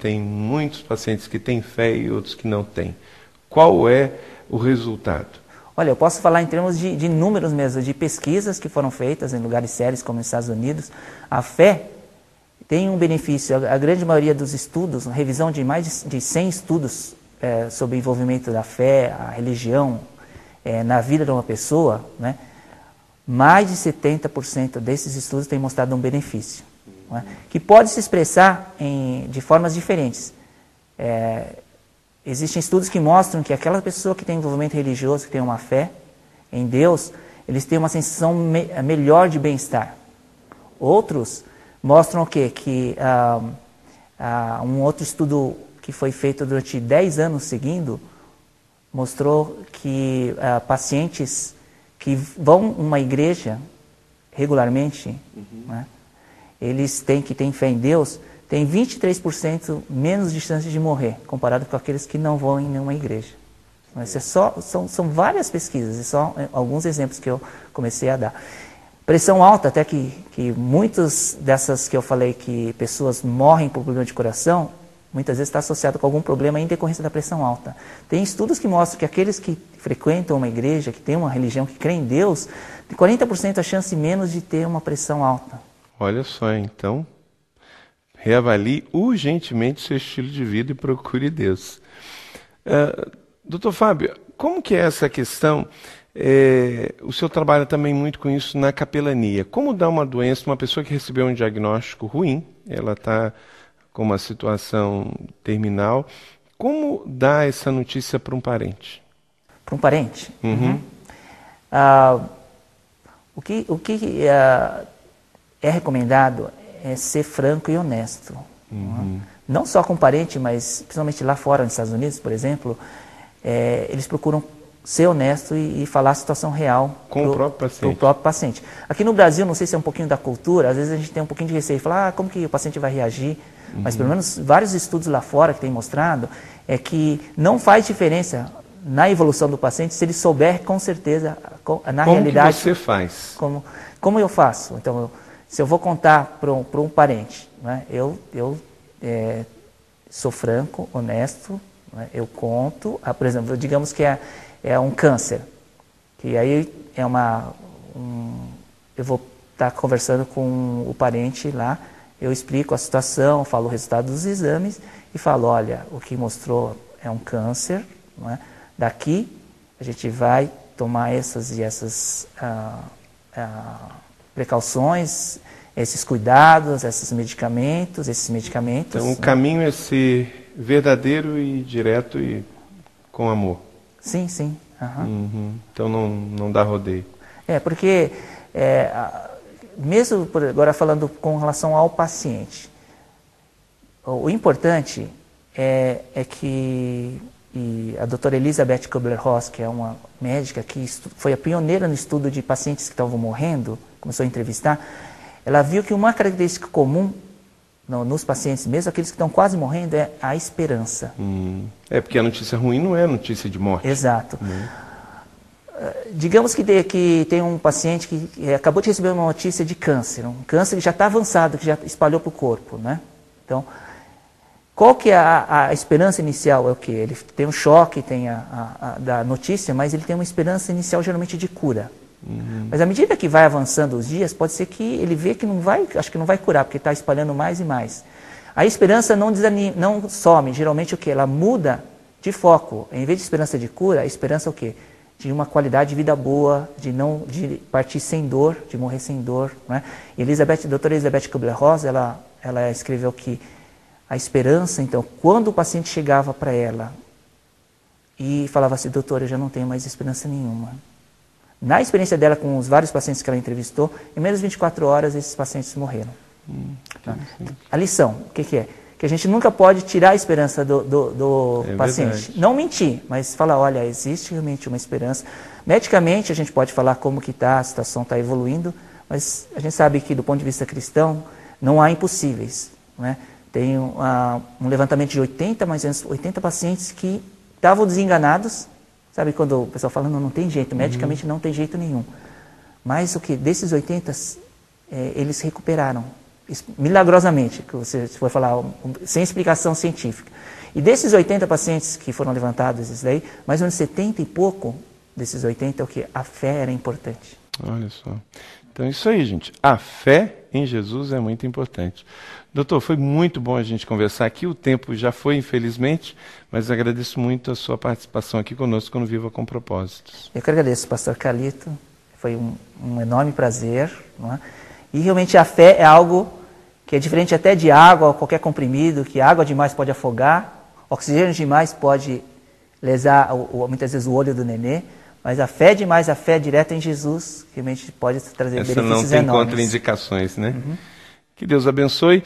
Tem muitos pacientes que têm fé e outros que não têm. Qual é o resultado? Olha, eu posso falar em termos de números mesmo, de pesquisas que foram feitas em lugares sérios como nos Estados Unidos. A fé tem um benefício. A grande maioria dos estudos, revisão de mais de 100 estudos sobre o envolvimento da fé, a religião, na vida de uma pessoa, né? Mais de 70% desses estudos têm mostrado um benefício, né? Que pode se expressar de formas diferentes. Existem estudos que mostram que aquela pessoa que tem envolvimento religioso, que tem uma fé em Deus, eles têm uma sensação melhor de bem-estar. Outros mostram o quê? Que um outro estudo que foi feito durante 10 anos seguindo mostrou que pacientes que vão a uma igreja regularmente, né, eles que têm fé em Deus, têm 23% menos de chance de morrer, comparado com aqueles que não vão em nenhuma igreja. Mas são várias pesquisas, e só alguns exemplos que eu comecei a dar. Pressão alta, até que muitas dessas que eu falei que pessoas morrem por problema de coração, muitas vezes está associado com algum problema em decorrência da pressão alta. Tem estudos que mostram que aqueles que frequentam uma igreja, que têm uma religião, que creem em Deus, tem 40% a chance menos de ter uma pressão alta. Olha só, então, reavalie urgentemente seu estilo de vida e procure Deus. Doutor Fábio, como que é essa questão? O senhor trabalha também muito com isso na capelania. Como dar uma doença, uma pessoa que recebeu um diagnóstico ruim, ela está com uma situação terminal, como dar essa notícia para um parente? Para um parente? Uhum. O que é recomendado é ser franco e honesto. Uhum. Não só com o parente, mas principalmente lá fora, nos Estados Unidos, por exemplo, eles procuram ser honesto e falar a situação real com o próprio paciente. Aqui no Brasil, não sei se é um pouquinho da cultura, às vezes a gente tem um pouquinho de receio, falar, como que o paciente vai reagir? Uhum. Mas pelo menos vários estudos lá fora que têm mostrado que não faz diferença na evolução do paciente se ele souber com certeza, na realidade... Como que você faz? Como eu faço? Então, se eu vou contar para um parente, né, eu sou franco, honesto, né, eu conto, por exemplo, digamos que é um câncer, que aí eu vou estar conversando com o parente lá, eu explico a situação, falo o resultado dos exames e falo, olha, o que mostrou é um câncer, não é? Daqui a gente vai tomar essas e essas precauções, esses cuidados, esses medicamentos. Então o caminho é ser verdadeiro e direto e com amor. Sim, sim. Uhum. Uhum. Então não dá rodeio. Porque mesmo agora falando com relação ao paciente, o importante é que a doutora Elizabeth Kubler-Ross, que é uma médica que foi a pioneira no estudo de pacientes que estavam morrendo, começou a entrevistar, ela viu que uma característica comum nos pacientes, mesmo aqueles que estão quase morrendo, é a esperança. Porque a notícia ruim não é notícia de morte. Exato. Digamos que tem um paciente que acabou de receber uma notícia de câncer, um câncer que já está avançado, que já espalhou para o corpo, né? Então, qual que é a esperança inicial? É o quê? Ele tem um choque, tem da notícia, mas ele tem uma esperança inicial geralmente de cura. Mas à medida que vai avançando os dias, pode ser que ele vê que acho que não vai curar, porque está espalhando mais e mais. A esperança não some, geralmente o quê? Ela muda de foco. Em vez de esperança de cura, a esperança é o quê? De uma qualidade de vida boa, de partir sem dor, de morrer sem dor, né? E a doutora Elizabeth Kubler-Ross, ela escreveu que a esperança, então, quando o paciente chegava para ela e falava assim, doutora, eu já não tenho mais esperança nenhuma. Na experiência dela com os vários pacientes que ela entrevistou, em menos de 24 horas esses pacientes morreram. A lição, o que é? Que a gente nunca pode tirar a esperança do paciente. Verdade. Não mentir, mas falar, olha, existe realmente uma esperança. Medicamente a gente pode falar como que a situação está evoluindo, mas a gente sabe que do ponto de vista cristão não há impossíveis, né? Tem um levantamento de mais ou menos 80 pacientes que estavam desenganados. Sabe quando o pessoal fala, não tem jeito, medicamente não tem jeito nenhum. Mas desses 80, eles recuperaram. milagrosamente, que você for falar, sem explicação científica. E desses 80 pacientes que foram levantados, esses daí, mais ou menos 70 e pouco desses 80 é o que? A fé era importante. Olha só. Então é isso aí, gente. A fé em Jesus é muito importante. Doutor, foi muito bom a gente conversar aqui. O tempo já foi, infelizmente, mas agradeço muito a sua participação aqui conosco no Viva com Propósitos. Eu que agradeço, pastor Carlito. Foi um enorme prazer. Não é? E realmente a fé é algo que é diferente até de água ou qualquer comprimido, que água demais pode afogar, oxigênio demais pode lesar muitas vezes o olho do nenê, mas a fé demais, a fé direta em Jesus, realmente pode trazer benefícios enormes. Essa não tem contraindicações, né? Que Deus abençoe.